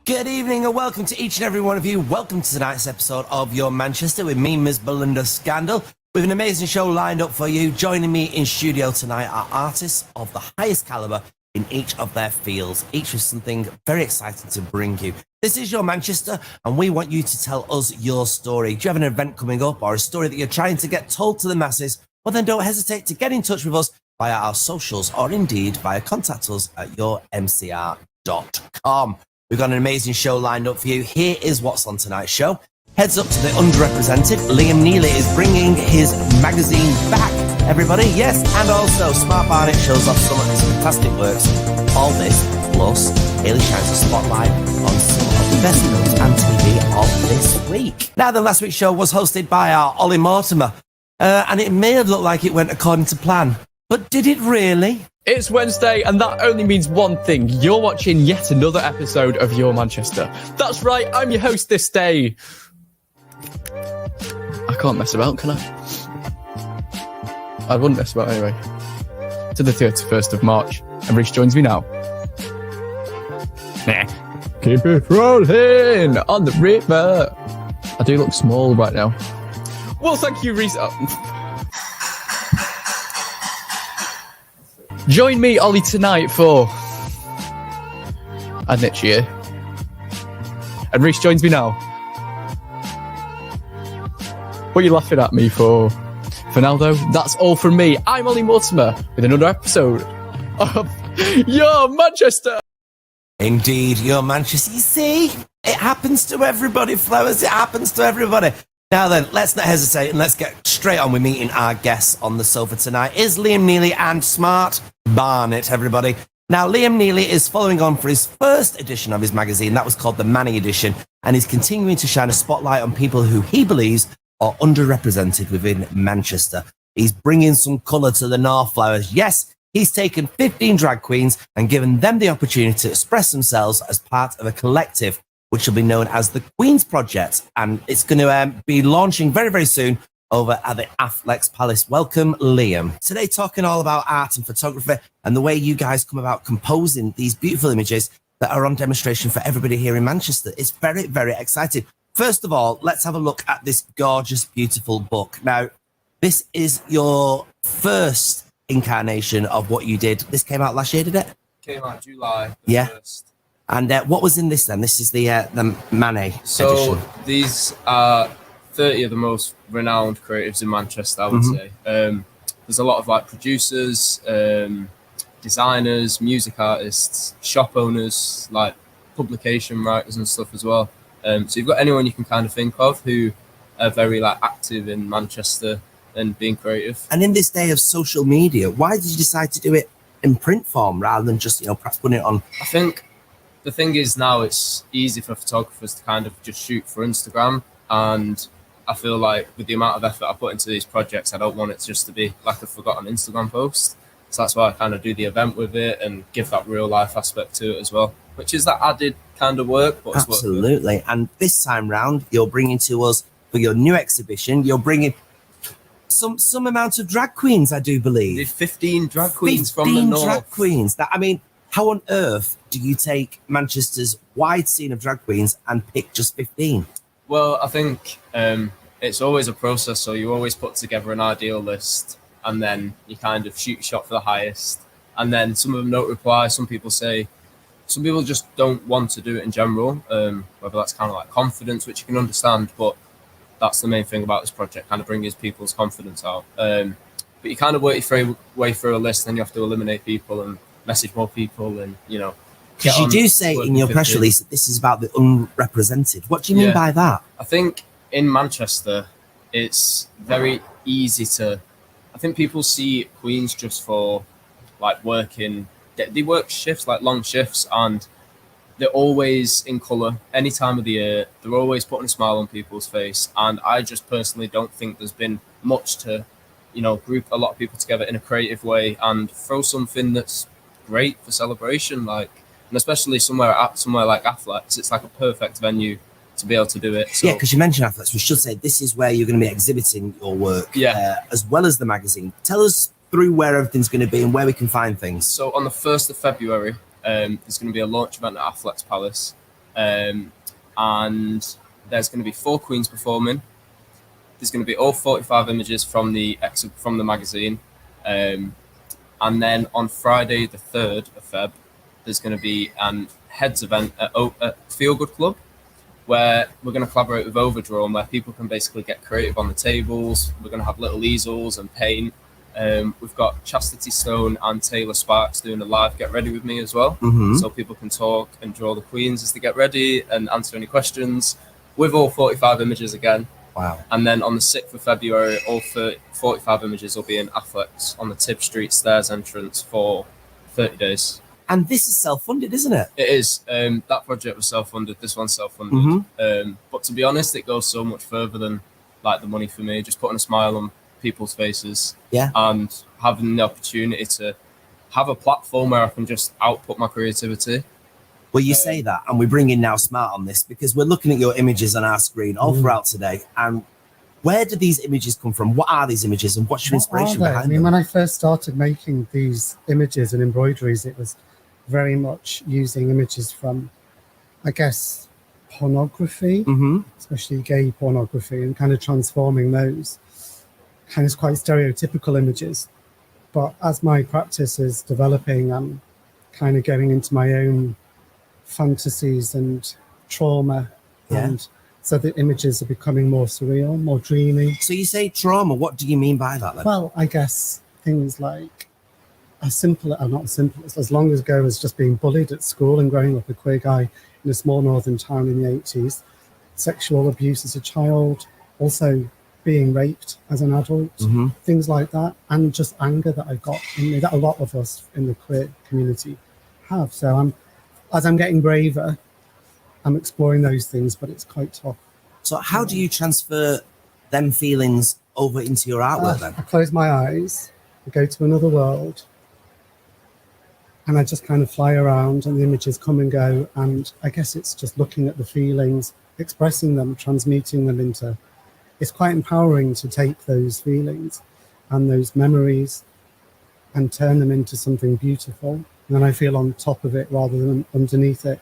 Good evening and welcome to each and every one of you. Welcome to tonight's episode of Your Manchester with me, Ms. Belinda Scandal. We have an amazing show lined up for you. Joining me in studio tonight are artists of the highest calibre in each of their fields, each with something very exciting to bring you. This is Your Manchester and we want you to tell us your story. Do you have an event coming up or a story that you're trying to get told to the masses? Well then don't hesitate to get in touch with us via our socials or indeed via contact us at yourmcr.com. We've got an amazing show lined up for you. Here is what's on tonight's show. Heads up to the underrepresented. Liam Heeley is bringing his magazine back, everybody. Yes, and also Smart Barnett shows off some of his fantastic works. All this, plus Hayley shines a spotlight on some of the best films and TV of this week. Now, the last week's show was hosted by our Ollie Mortimer, and it may have looked like it went according to plan, but did it really? It's Wednesday, and that only means one thing. You're watching yet another episode of Your Manchester. That's right, I'm your host this day. I can't mess about, can I? I wouldn't mess about anyway. To the 31st of March, and Reece joins me now. Nah. Keep it rolling on the river. I do look small right now. Well, thank you, Reece. Join me, Ollie, tonight for and next year. And Reece joins me now. What are you laughing at me for? For now, though, that's all from me. I'm Ollie Mortimer with another episode of Your Manchester. Indeed, Your Manchester. You see, it happens to everybody, Flowers. It happens to everybody. Now then, let's not hesitate and let's get straight on with meeting our guests on the sofa tonight. Is Liam Heeley and Smart Barnett, everybody. Now, Liam Heeley is following on for his first edition of his magazine. That was called the Manny edition, and he's continuing to shine a spotlight on people who he believes are underrepresented within Manchester. He's bringing some colour to the North, Flowers. Yes, he's taken 15 drag queens and given them the opportunity to express themselves as part of a collective which will be known as the Queen's Project, and it's going to be launching very, very soon over at the Afflex Palace. Welcome, Liam. Today, talking all about art and photography and the way you guys come about composing these beautiful images that are on demonstration for everybody here in Manchester. It's very, very exciting. First of all, let's have a look at this gorgeous, beautiful book. Now, this is your first incarnation of what you did. This came out last year, did it? Came out July 1st. And what was in this then? This is the Manet edition. These are 30 of the most renowned creatives in Manchester, I would say. There's a lot of like producers, designers, music artists, shop owners, like publication writers and stuff as well. So you've got anyone you can kind of think of who are very like active in Manchester and being creative. And in this day of social media, why did you decide to do it in print form rather than just, perhaps putting it on? I think the thing is now it's easy for photographers to kind of just shoot for Instagram, and I feel like with the amount of effort I put into these projects, I don't want it just to be like a forgotten Instagram post. So that's why I kind of do the event with it and give that real life aspect to it as well, which is that added kind of work. But absolutely. And this time round, you're bringing to us for your new exhibition, you're bringing some amount of drag queens, I do believe. 15 drag queens from the north. 15 drag queens. How on earth do you take Manchester's wide scene of drag queens and pick just 15? Well, I think it's always a process. So you always put together an ideal list and then you kind of shoot your shot for the highest. And then some of them don't reply. Some people say some people just don't want to do it in general, whether that's kind of like confidence, which you can understand, but that's the main thing about this project, kind of bringing people's confidence out. But you kind of work your way through a list, then you have to eliminate people and message more people, and because you do say in your press release that this is about the unrepresented. What do you mean by that? I think in Manchester, it's very easy to. I think people see Queens just for like working. They work shifts, like long shifts, and they're always in colour. Any time of the year, they're always putting a smile on people's face. And I just personally don't think there's been much to, group a lot of people together in a creative way and throw something that's great for celebration. Like, and especially somewhere like Athletes, it's like a perfect venue to be able to do it. So, yeah, because you mentioned Athletes, we should say this is where you're going to be exhibiting your work, as well as the magazine. Tell us through where everything's going to be and where we can find things. So on the 1st of February, there's going to be a launch event at Athletes Palace, and there's going to be 4 queens performing. There's going to be all 45 images from the magazine, and then on Friday the 3rd of Feb, there's going to be an heads event at Feel Good Club, where we're going to collaborate with Overdrawn, where people can basically get creative on the tables. We're going to have little easels and paint. We've got Chastity Stone and Taylor Sparks doing a live Get Ready with me as well. So people can talk and draw the queens as they get ready and answer any questions with all 45 images again. Wow. And then on the 6th of February, all 45 images will be in Athletes on the Tib Street stairs entrance for 30 days. And this is self-funded, isn't it? It is. That project was self-funded. This one's self-funded. But to be honest, it goes so much further than like the money for me. Just putting a smile on people's faces, and having the opportunity to have a platform where I can just output my creativity. Well, you say that, and we bring in Now Smart on this because we're looking at your images on our screen all throughout today. And where do these images come from? What are these images, and what's your inspiration behind them? When I first started making these images and embroideries, it was very much using images from, I guess, pornography, especially gay pornography, and kind of transforming those kind of quite stereotypical images. But as my practice is developing, I'm kind of going into my own fantasies and trauma, and so the images are becoming more surreal, more dreamy. So you say trauma, what do you mean by that then? Well, I guess things like as long ago as just being bullied at school and growing up a queer guy in a small northern town in the 80s, sexual abuse as a child, also being raped as an adult, things like that, and just anger that I got in me, that a lot of us in the queer community have. So as I'm getting braver, I'm exploring those things, but it's quite tough. So how do you transfer them feelings over into your artwork then? I close my eyes, I go to another world, and I just kind of fly around, and the images come and go, and I guess it's just looking at the feelings, expressing them, transmuting them into. It's quite empowering to take those feelings and those memories and turn them into something beautiful. And then I feel on top of it rather than underneath it,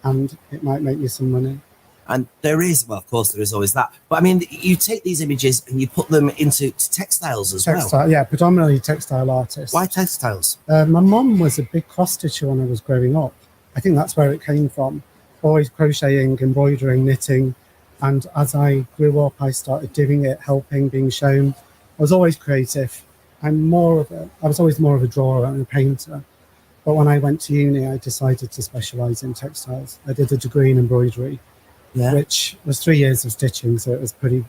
and it might make you some money. And there is, well, of course, there is always that. But I mean, you take these images and you put them into textiles as well. Yeah, predominantly textile artists. Why textiles? My mum was a big cross stitcher when I was growing up. I think that's where it came from. Always crocheting, embroidering, knitting. And as I grew up, I started doing it, helping, being shown. I was always creative. I was always more of a drawer and a painter. But when I went to uni, I decided to specialise in textiles. I did a degree in embroidery, which was 3 years of stitching, so it was pretty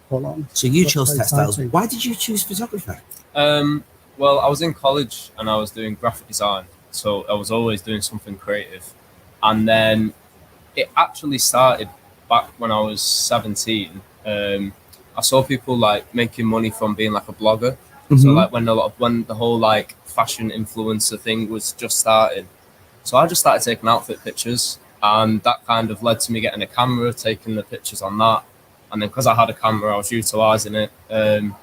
full on. So you chose textiles. Why did you choose photography? Well, I was in college and I was doing graphic design, so I was always doing something creative. And then it actually started back when I was 17. I saw people like making money from being like a blogger. So like when the whole like fashion influencer thing was just starting. So I just started taking outfit pictures, and that kind of led to me getting a camera, taking the pictures on that. And then because I had a camera, I was utilising it. And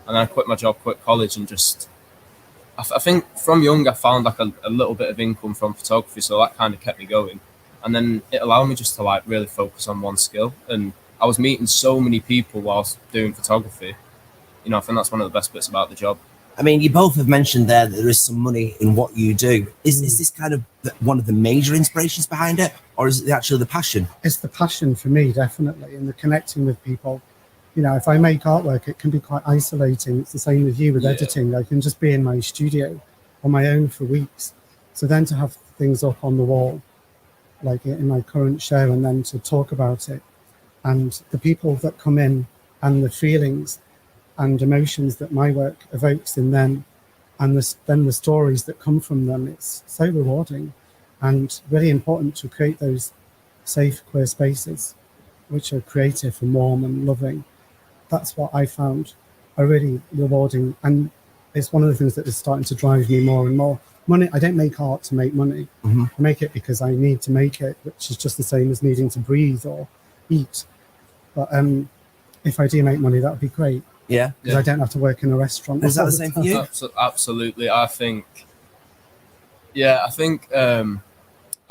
then I quit my job, quit college, and just, I think from young I found like a little bit of income from photography, so that kind of kept me going. And then it allowed me just to like really focus on one skill. And I was meeting so many people whilst doing photography. I think that's one of the best bits about the job. I mean, you both have mentioned there that there is some money in what you do. Is this kind of one of the major inspirations behind it, or is it actually the passion? It's the passion for me, definitely, and the connecting with people. You know, if I make artwork, it can be quite isolating. It's the same with you with editing. I can just be in my studio on my own for weeks. So then to have things up on the wall, like in my current show, and then to talk about it, and the people that come in and the feelings and emotions that my work evokes in them, and then the stories that come from them, it's so rewarding and really important to create those safe queer spaces which are creative and warm and loving. That's what I found are really rewarding, and it's one of the things that is starting to drive me more and more. Money, I don't make art to make money. I make it because I need to make it, which is just the same as needing to breathe or eat. But if I do make money, that would be great. Yeah. Because I don't have to work in a restaurant. Is that the same for you? Absolutely. I think I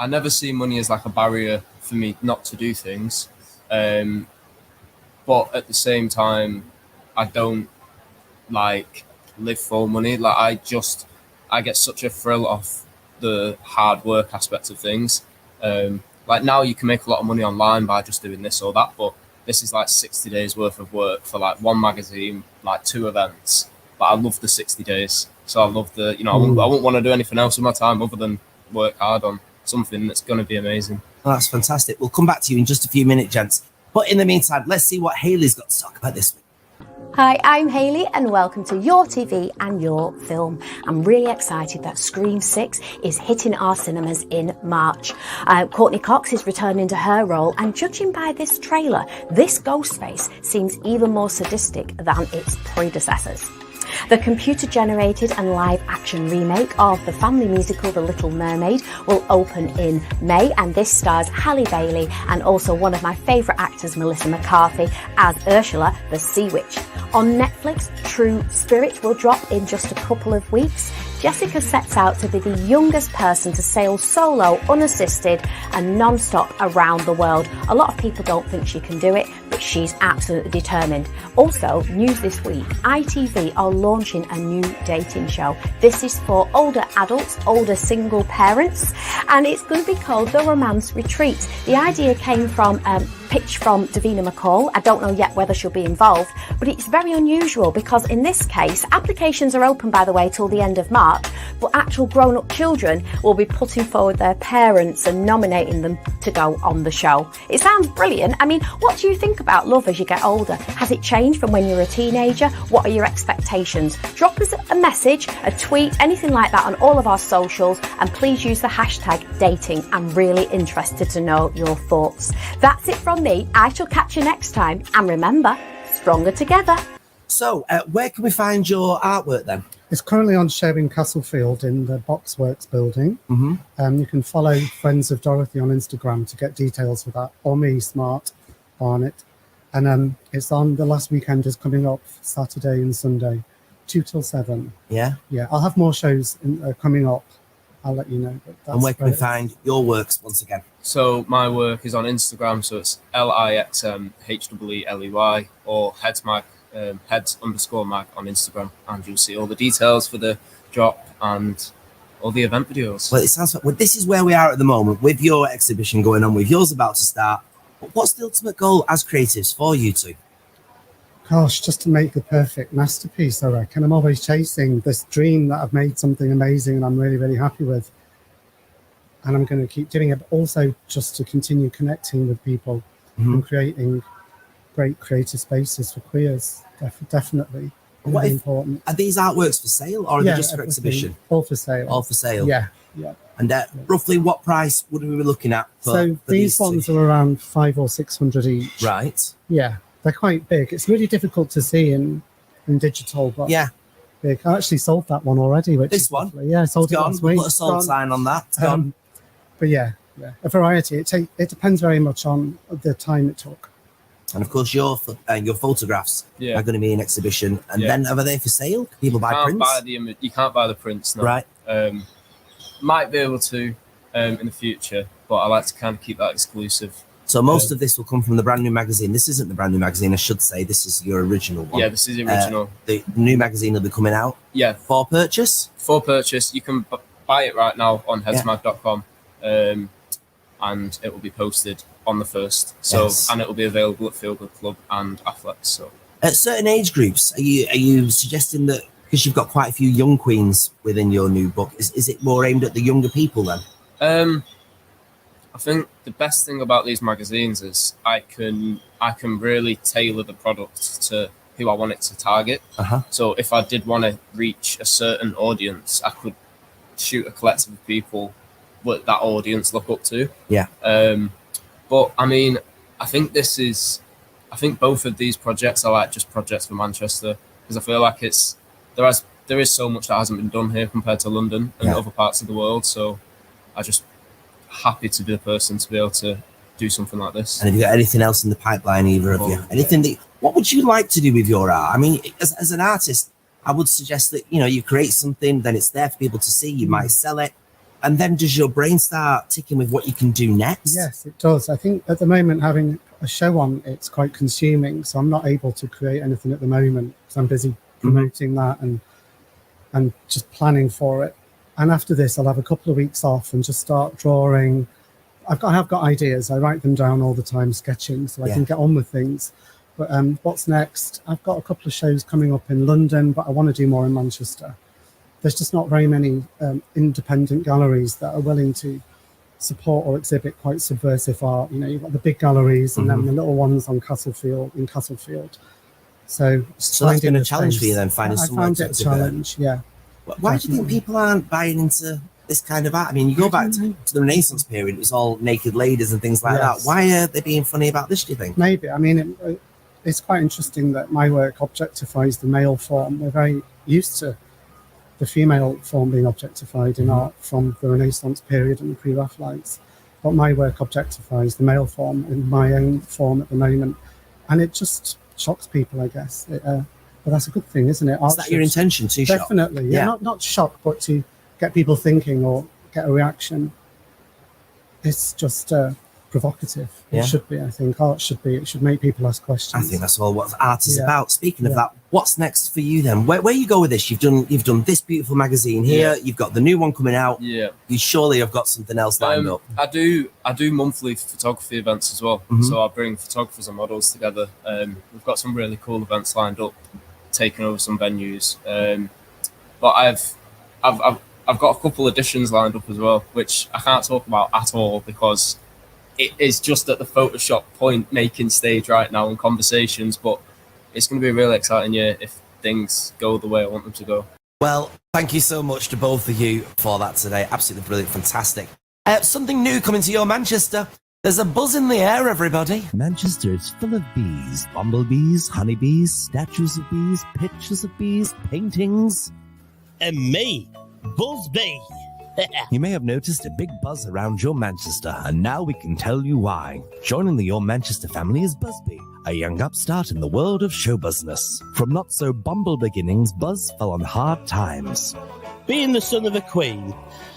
never see money as like a barrier for me not to do things. But at the same time, I don't like live for money. Like I get such a thrill off the hard work aspect of things. Like now you can make a lot of money online by just doing this or that, but this is like 60 days worth of work for like one magazine, like 2 events. But I love the 60 days. So I love I wouldn't want to do anything else with my time other than work hard on something that's going to be amazing. Well, that's fantastic. We'll come back to you in just a few minutes, gents. But in the meantime, let's see what Hayley's got to talk about this week. Hi, I'm Hayley and welcome to Your TV and Your Film. I'm really excited that Scream 6 is hitting our cinemas in March. Courtney Cox is returning to her role, and judging by this trailer, this Ghostface seems even more sadistic than its predecessors. The computer-generated and live-action remake of the family musical The Little Mermaid will open in May, and this stars Halle Bailey and also one of my favourite actors, Melissa McCarthy, as Ursula, the Sea Witch. On Netflix, True Spirit will drop in just a couple of weeks. Jessica sets out to be the youngest person to sail solo, unassisted and non-stop around the world. A lot of people don't think she can do it, but she's absolutely determined. Also, news this week, ITV are launching a new dating show. This is for older adults, older single parents, and it's going to be called The Romance Retreat. The idea came from pitch from Davina McCall. I don't know yet whether she'll be involved, but it's very unusual because in this case, applications are open, by the way, till the end of March, but actual grown-up children will be putting forward their parents and nominating them to go on the show. It sounds brilliant. I mean, what do you think about love as you get older? Has it changed from when you were a teenager? What are your expectations? Drop us a message, a tweet, anything like that on all of our socials, and please use the hashtag dating. I'm really interested to know your thoughts. That's it from me. I shall catch you next time, and remember, stronger together. So, where can we find your artwork then? It's currently on show in Castlefield in the Boxworks building. You can follow Friends of Dorothy on Instagram to get details for that, or me, Smart Barnett. And it's on, the last weekend is coming up, Saturday and Sunday, 2 till 7. Yeah? Yeah, I'll have more shows coming up. I'll let you know. But that's and where can we find your works once again? So my work is on Instagram, so it's LIXMHEELEY or headsmag, heads_mag on Instagram, and you'll see all the details for the drop and all the event videos. Well, it sounds like this is where we are at the moment with your exhibition going on, with yours about to start. But what's the ultimate goal as creatives for you two? Gosh, just to make the perfect masterpiece, I reckon. I'm always chasing this dream that I've made something amazing and I'm really, really happy with. And I'm going to keep doing it, but also just to continue connecting with people and creating great creative spaces for queers. Definitely. Really important. Are these artworks for sale or are they just for exhibition? All for sale. All for sale? Yeah. And roughly what price would we be looking at? For these ones are around $500 or $600 each. Right. Yeah, they're quite big. It's really difficult to see in digital, but yeah, big. I actually sold that one already. This one? Lovely. Yeah, I sold it last week. Put a sold sign on that. But yeah, a variety. It depends very much on the time it took. And of course, your photographs are going to be in exhibition. And then are they for sale? Can people buy prints? You can't buy the prints now. Right. Might be able to in the future, but I like to kind of keep that exclusive So most of this will come from the brand new magazine. This isn't the brand new magazine, I should say. This is your original one. Yeah, this is the original. The new magazine will be coming out. Yeah. For purchase? For purchase. You can buy it right now on headsmag.com, and it will be posted on the 1st. So, and it will be available at Feel Good Club and Athletics. So, at certain age groups, are you suggesting that, because you've got quite a few young queens within your new book, is it more aimed at the younger people then? I think the best thing about these magazines is I can really tailor the product to who I want it to target. So if I did want to reach a certain audience, I could shoot a collective of people what that audience look up to. Yeah. But I mean, I think both of these projects are like just projects for Manchester, because I feel like there is so much that hasn't been done here compared to London and other parts of the world. So I just happy to be the person to be able to do something like this. And have you got anything else in the pipeline, either of you? Anything what would you like to do with your art? I mean, as an artist, I would suggest that, you create something, then it's there for people to see, you might sell it. And then does your brain start ticking with what you can do next? Yes, it does. I think at the moment, having a show on, it's quite consuming. So I'm not able to create anything at the moment because I'm busy promoting that and just planning for it. And after this, I'll have a couple of weeks off and just start drawing. I have got ideas. I write them down all the time, sketching, so I can get on with things. But what's next? I've got a couple of shows coming up in London, but I want to do more in Manchester. There's just not very many independent galleries that are willing to support or exhibit quite subversive art. You've got the big galleries and then the little ones in Castlefield. So that's been a challenge for you then, finding somewhere. I found it a challenge, yeah. Why do you think people aren't buying into this kind of art? I mean, you go back to the Renaissance period, it was all naked ladies and things like that. Why are they being funny about this, do you think? Maybe. I mean, it's quite interesting that my work objectifies the male form. We're very used to the female form being objectified in art from the Renaissance period and the pre-Raphaelites. But my work objectifies the male form in my own form at the moment. And it just shocks people, I guess. But that's a good thing, isn't it? Is that your intention, to shock? Definitely, yeah. Not shock, but to get people thinking or get a reaction. It's just provocative. It should be, I think. Art should be. It should make people ask questions. I think that's all what art is about. Speaking of that, what's next for you then? Where you go with this? You've done this beautiful magazine here. You've got the new one coming out. Yeah. You surely have got something else lined up. I do monthly photography events as well. So I bring photographers and models together. We've got some really cool events lined up, taking over some venues. But I've got a couple editions lined up as well, which I can't talk about at all because it is just at the Photoshop point making stage right now in conversations, but it's going to be a really exciting year if things go the way I want them to go. Well, thank you so much to both of you for that today. Absolutely brilliant, fantastic. Something new coming to your Manchester. There's a buzz in the air, everybody. Manchester is full of bees, bumblebees, honeybees, statues of bees, pictures of bees, paintings. And me, Buzzbee. You may have noticed a big buzz around your Manchester, and now we can tell you why. Joining the Your Manchester family is Buzzbee, a young upstart in the world of show business. From not-so-bumble beginnings, Buzz fell on hard times. Being the son of a queen,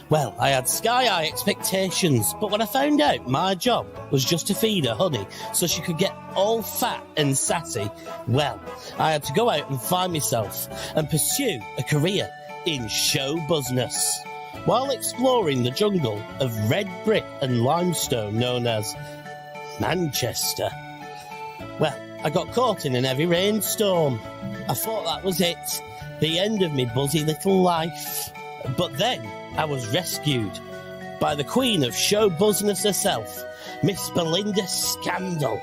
well, I had sky-high expectations, but when I found out my job was just to feed her honey so she could get all fat and sassy, well, I had to go out and find myself and pursue a career in show business. While exploring the jungle of red brick and limestone known as Manchester. Well, I got caught in an heavy rainstorm. I thought that was it, the end of me buzzy little life. But then I was rescued by the queen of show business herself, Miss Belinda Scandal.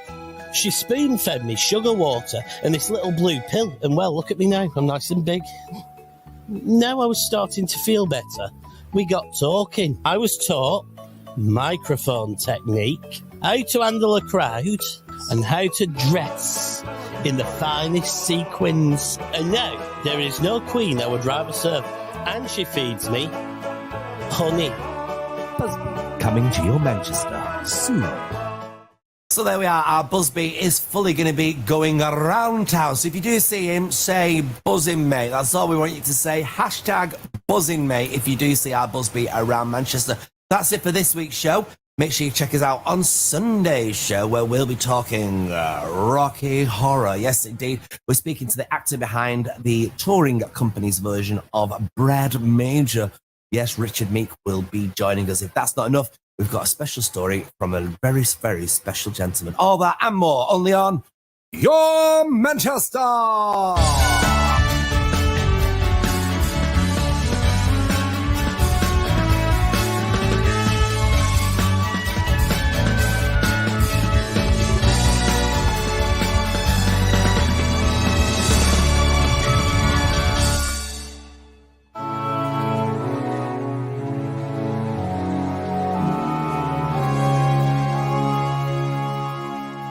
She spoon-fed me sugar water and this little blue pill, and well, look at me now, I'm nice and big. Now I was starting to feel better. We got talking. I was taught microphone technique, how to handle a crowd, and how to dress in the finest sequins. And now there is no queen I would rather serve, and she feeds me honey. Buzzbee, coming to your Manchester soon. So there we are, our Buzzbee is fully going to be going around town. So if you do see him, say buzzing mate. That's all we want you to say. Hashtag buzzing mate if you do see our Buzzbee around Manchester. That's it for this week's show. Make sure you check us out on Sunday's show where we'll be talking Rocky Horror. Yes, indeed. We're speaking to the actor behind the touring company's version of Brad Major. Yes, Richard Meek will be joining us. If that's not enough, we've got a special story from a very, very special gentleman. All that and more only on Your Manchester!